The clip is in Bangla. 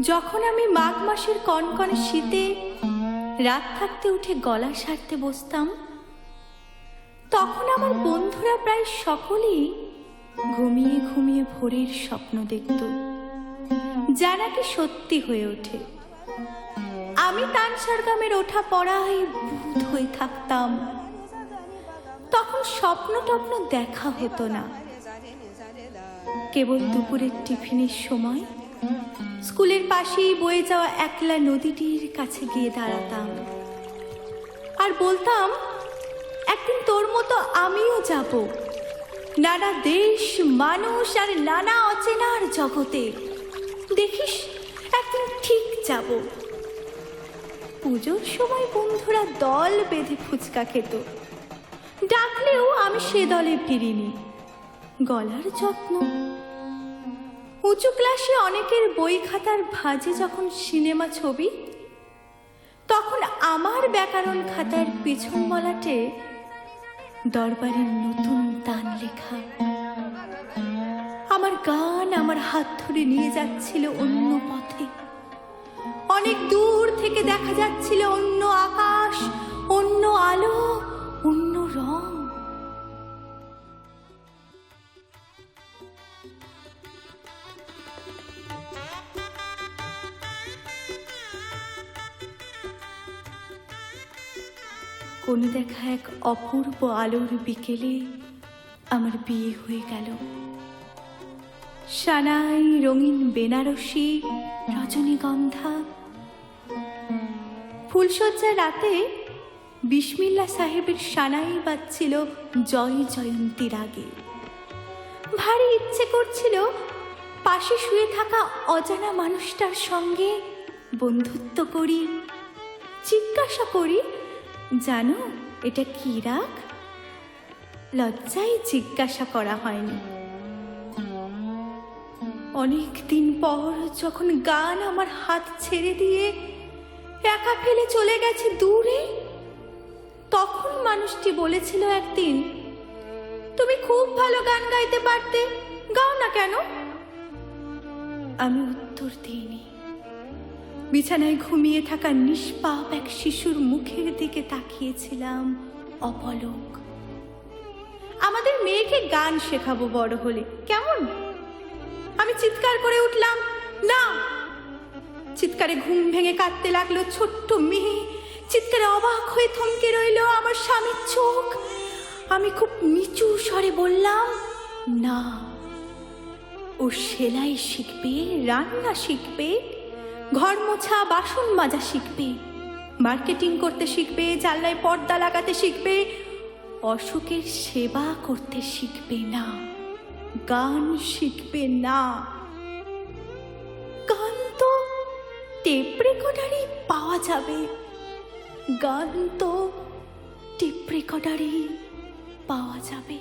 যখন আমি মাঘ মাসের কনকনে শীতে রাত থাকতে উঠে গলা সারতে বসতাম, তখন আমার বন্ধুরা প্রায় সকলেই ঘুমিয়ে ঘুমিয়ে ভোরের স্বপ্ন দেখত, যা নাকি সত্যি হয়ে ওঠে। আমি তানসারগামের ওঠা পড়ায় ভূত হয়ে থাকতাম। তখন স্বপ্ন টপ্ন দেখা হতো না, কেবল দুপুরের টিফিনের সময় স্কুলের পাশেই বয়ে যাওয়া একলা নদীটির কাছে গিয়ে দাঁড়াতাম আর বলতাম, একদিন তোর মতো আমিও যাব নানা দেশ মানুষ আর নানা অচেনার জগতে, দেখিস একদিন ঠিক যাব। পুজোর সময় বন্ধুরা দল বেঁধে ফুচকা খেত, ডাকলেও আমি সে দলে ফিরিনি। গলার যত্ন, উঁচু ক্লাসে অনেকের বই খাতার ভাঁজে যখন সিনেমা ছবি, তখন আমার ব্যাকরণ খাতার পিছন বলাটে দরবারের নতুন তান লেখা। আমার গান আমার হাত ধরে নিয়ে যাচ্ছিল অন্য পথে। অনেক দূর থেকে দেখা যাচ্ছিল অন্য আকাশ, অন্য আলো, অন্য রং। কোন দেখা এক অপূর্ব আলোর বিকেলে আমার বিয়ে হয়ে গেল। সানাই, রঙিন বেনারসি, রজনীগন্ধা। ফুলশয্যার রাতে বিসমিল্লাহ সাহেবের সানাই বাজছিল জয় জয়ন্তীর আগে। ভারী ইচ্ছে করছিল পাশে শুয়ে থাকা অজানা মানুষটার সঙ্গে বন্ধুত্ব করি, জিজ্ঞাসা করি, জানো এটা কি রাগ? লজ্জায় জিজ্ঞাসা করা হয়নি। অনেক দিন পর যখন গান আমার হাত ছেড়ে দিয়ে একা ফেলে চলে গেছে দূরে, তখন মানুষটি বলেছিল একদিন, তুমি খুব ভালো গান গাইতে পারতে, গাও না কেন? আমি উত্তর দিইনি। বিছানায় ঘুমিয়ে থাকা নিষ্পাপ এক শিশুর মুখের দিকে তাকিয়েছিলাম অপলক। আমাদের মেয়েকে গান শেখাবো বড় হলে, কেমন? আমি চিৎকার করে উঠলাম, না! চিৎকারে ঘুম ভেঙে কাঁদতে লাগলো ছোট্ট মেয়ে। চিৎকারে অবাক হয়ে থমকে রইল আমার স্বামীর চোখ। আমি খুব নিচু স্বরে বললাম, না, ও সেলাই শিখবে, রান্না শিখবে, ঘর মোছা, বাসন মাজা শিখবে, মার্কেটিং করতে শিখবে, জানলায় পর্দা লাগাতে শিখবে, অসুখের সেবা করতে শিখবে না, গান শিখবে না। গান তো টেপ রেকর্ডারই পাওয়া যাবে, গান তো টেপ রেকর্ডারই পাওয়া যাবে।